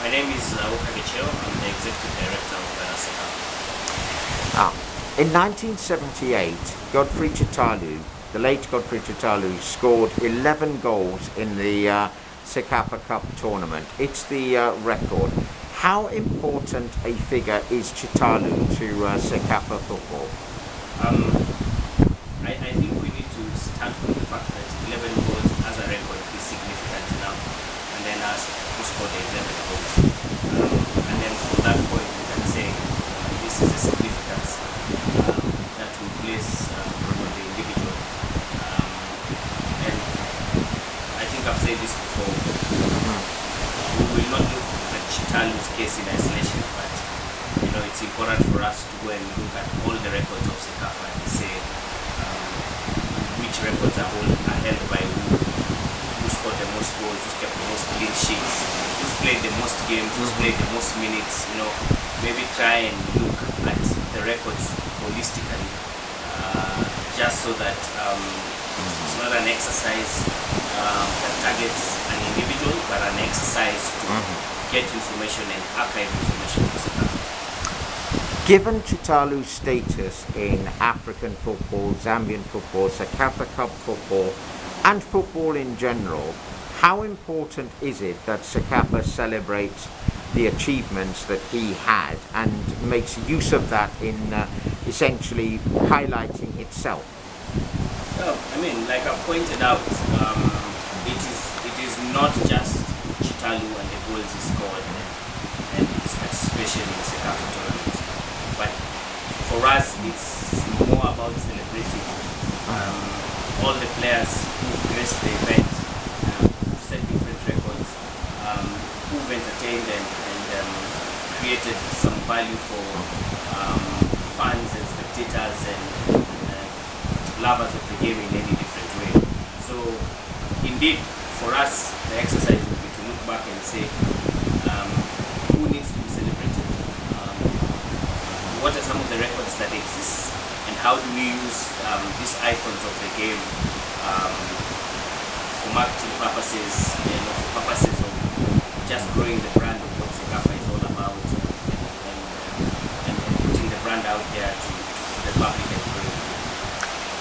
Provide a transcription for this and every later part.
My name is Auka Gacheo. I'm the Executive Director of CECAFA. In 1978, Godfrey Chitalu, the late Godfrey Chitalu, scored 11 goals in the CECAFA Cup tournament. It's the record. How important a figure is Chitalu to CECAFA football? I think we need to start from the fact that 11 goals as a record is significant enough, and then as who scored the 11 goals. And then from that point we can say this is the significance that we place on the individual. And I think I've said this before, we will not look at Chitalu's case in isolation, but it's important for us to go and look at all the records of CECAFA and say which records are held by who scored the most goals, who's kept the most clean sheets, who's played the most games, who's played the most minutes. Maybe try and look at the records holistically, just so that it's not an exercise that targets an individual, but an exercise to get information and archive information for CECAFA. Given Chitalu's status in African football, Zambian football, CECAFA Cup football, and football in general, how important is it that CECAFA celebrates the achievements that he had and makes use of that in essentially highlighting itself? Well, like I pointed out, it is not just Chitalu and the goals he scored and his participation in the CECAFA tournament. But for us, it's more about celebrating all the players who've graced the event, who've set different records, who've entertained and created some value for fans and spectators and lovers of the game in any different way. So, indeed, for us, the exercise would be to look back and say, who needs to be celebrated? What are some of the records that exist, and how do we use these icons of the game for marketing purposes, for purposes of just growing the brand of what CECAFA is all about, and putting the brand out there to the public and growing.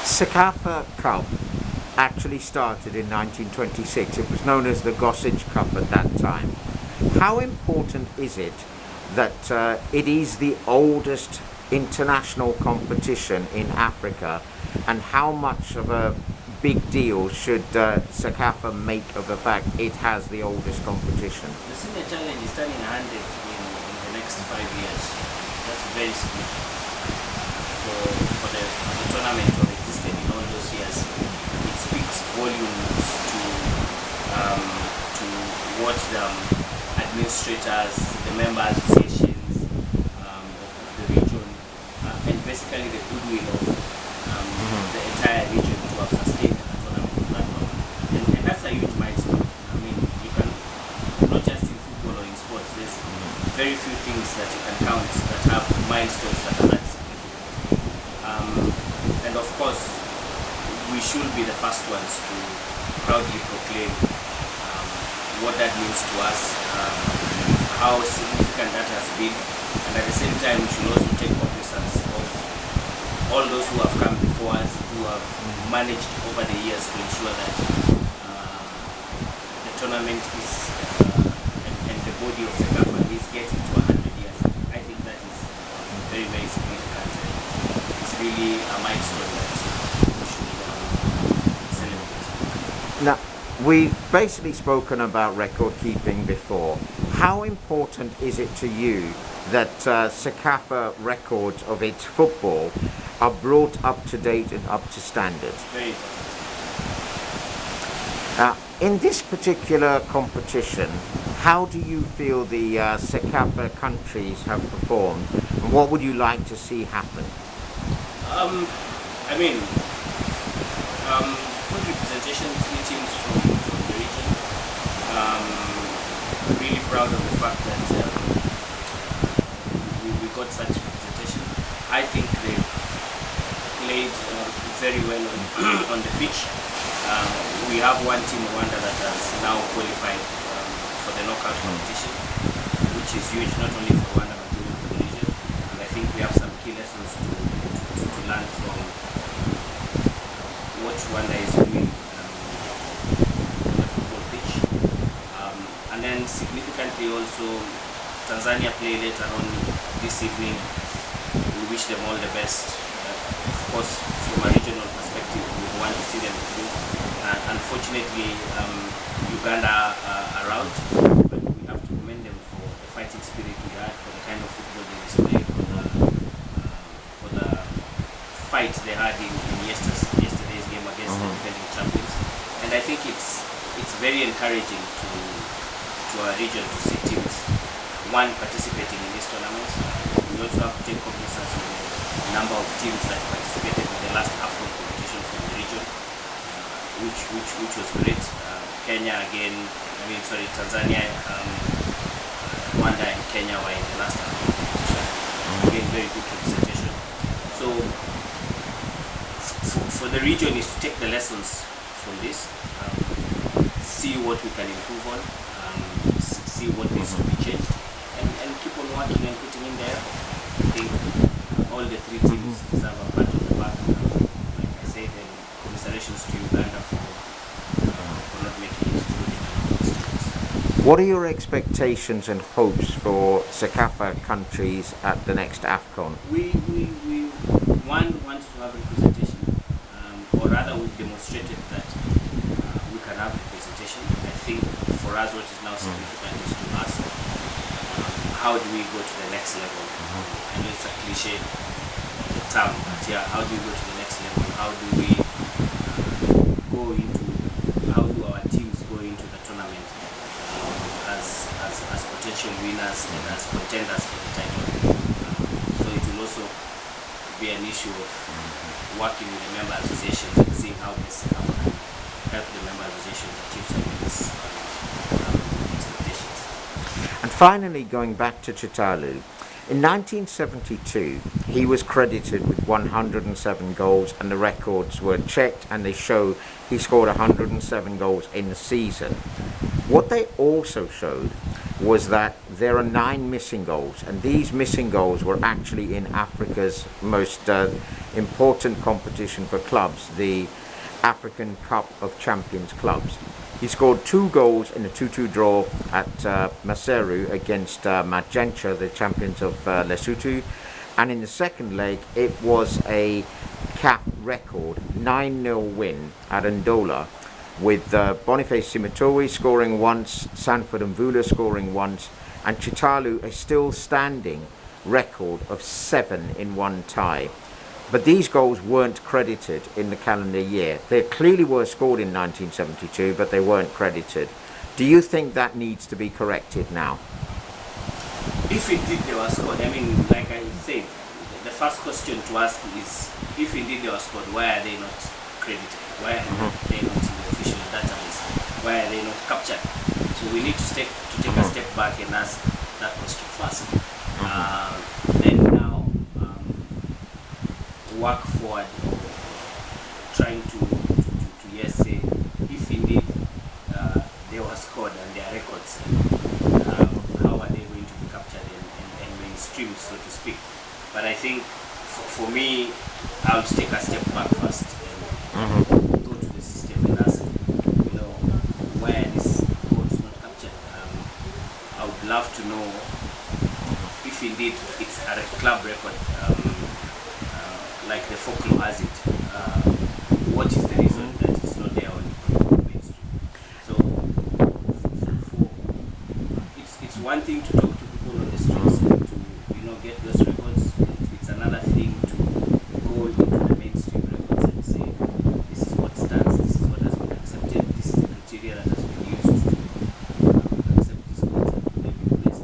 CECAFA Cup actually started in 1926. It was known as the Gacheo Cup at that time. How important is it that it is the oldest international competition in Africa, and how much of a big deal should CECAFA make of the fact it has the oldest competition? The senior challenge is turning 100 in the next 5 years. That's very significant for the tournament to have existed in all those years. It speaks volumes to what the administrators, the member associations of the region, and basically the goodwill of the entire region to have sustained a tournament platform. And that's a huge milestone. You can, not just in football or in sports, there's very few things that you can count that have milestones that are that significant. And of course, we should be the first ones to proudly proclaim what that means to us, how significant that has been, and at the same time we should also take cognizance of all those who have come before us, who have managed over the years to ensure that the tournament is and the body of CECAFA is getting to 100 years. I think that is very, very significant. It's really a milestone that we should celebrate. Now, we've basically spoken about record keeping before. How important is it to you that CECAFA records of its football are brought up to date and up to standard? Very important. In this particular competition, how do you feel the CECAFA countries have performed, and what would you like to see happen? Good representation, 3 teams from the region. Really proud of the fact that we got such representation. I think they played very well on the pitch. We have one team, Rwanda, that has now qualified for the knockout competition. which is huge not only for Rwanda but even for the region. And I think we have some key lessons to learn from what Rwanda is doing on the football pitch. And then significantly also, Tanzania play later on this evening. We wish them all the best. Of course, from a regional perspective, we want to see them through. Unfortunately, Uganda are out, but we have to commend them for the fighting spirit we had, for the kind of football they displayed, for the fight they had in yesterday's game against the defending champions. And I think it's very encouraging to our region to see teams participating in this tournament. We also have to take cognizance of the number of teams that participated in the last AFCON competition from the region, which was great. Tanzania, Rwanda and Kenya were in the last AFCON competition. Again, very good representation. So for the region is to take the lessons from this, see what we can improve on, see what needs to be changed, and keep on working and putting in there. I think all the three teams deserve a pat on the back. Like I said, and commiserations to Uganda for not making it through to the next stage. What are your expectations and hopes for CECAFA countries at the next AFCON? We want to have representation, or rather we've demonstrated that we can have representation. And I think for us what is now significant is to ask, how do we go to the next level? I know it's a cliche term, but yeah, how do we go to the next level? How do we how do our teams go into the tournament as potential winners and as contenders for the title? So it will also be an issue of working with the member associations and seeing how this can help the member associations achieve some of these expectations. And finally, going back to Chitalu, in 1972, he was credited with 107 goals, and the records were checked and they show he scored 107 goals in the season. What they also showed was that there are 9 missing goals, and these missing goals were actually in Africa's most important competition for clubs, the African Cup of Champions Clubs. He scored 2 goals in a 2-2 draw at Maseru against Magenta, the champions of Lesotho. And in the second leg, it was a CAF record 9-0 win at Ndola, with Boniface Simitowi scoring once, Sanford Mvula scoring once, and Chitalu a still standing record of 7 in one tie. But these goals weren't credited in the calendar year. They clearly were scored in 1972, but they weren't credited. Do you think that needs to be corrected now? If indeed they were scored, I mean, like I said, the first question to ask is, if indeed they were scored, why are they not credited? Why are they not in the official database? Why are they not captured? So we need to take a step back and ask that question first. Then now, work forward, trying to yes say if indeed they were scored and their records, how are they going to be captured and mainstreamed, so to speak. But I think for me, I would take a step back first and go to the system and ask, why are these records not captured? I would love to know if indeed it's a club record. Like the folklore has it, what is the reason that it's not there on mainstream? So, it's one thing to talk to people on the streets and to get those records. It's another thing to go into the mainstream records and say, this is what stands, this is what has been accepted, this is the criteria that has been used to accept this records and put them in place.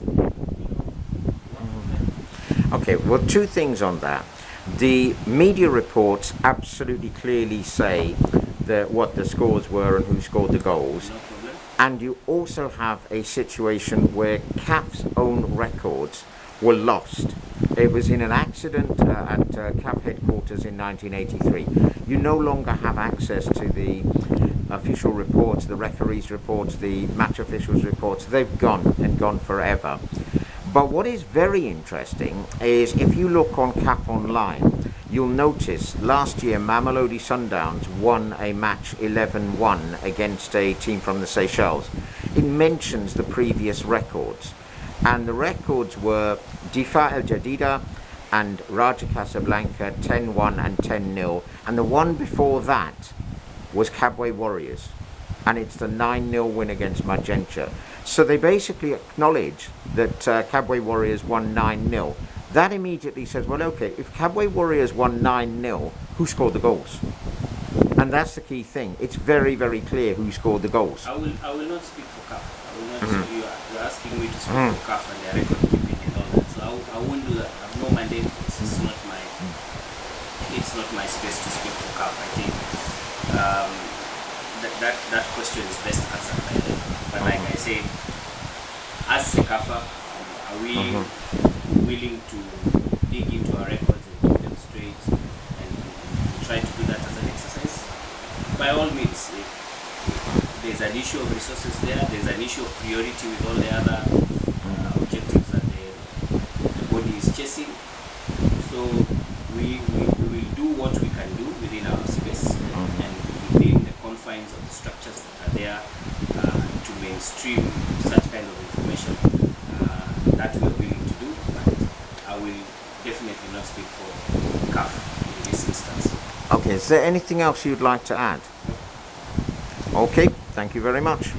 Okay, well, 2 things on that. The media reports absolutely clearly say what the scores were and who scored the goals. No problem. And you also have a situation where CAF's own records were lost. It was in an accident at CAF headquarters in 1983. You no longer have access to the official reports, the referees' reports, the match officials' reports. They've gone and gone forever. But what is very interesting is if you look on CAF Online, you'll notice last year Mamelodi Sundowns won a match 11-1 against a team from the Seychelles. It mentions the previous records, and the records were Difa El Jadida and Raja Casablanca 10-1 and 10-0, and the one before that was Kabwe Warriors, and it's the 9-0 win against Magenta. So they basically acknowledge that Kabwe Warriors won 9-0. That immediately says, well, okay, if Kabwe Warriors won 9-0, who scored the goals? And that's the key thing. It's very, very clear who scored the goals. I will not speak for CAF. I will not. You're asking me to speak for CAF and their record keeping and all that. So I won't do that. I have no mandate. It's not my. It's not my space to speak for CAF. I think that question is best answered by them. But like I said, as CECAFA, are we willing to dig into our records and keep them straight and try to do that as an exercise? By all means, if there's an issue of resources there's an issue of priority with all the other objectives that the body is chasing. So we will do what we can do within our space and within the confines of the structures that are there to mainstream such kind of information that we're willing to do. But I will definitely not speak for CAF in this instance. Okay, is there anything else you'd like to add? Okay, thank you very much.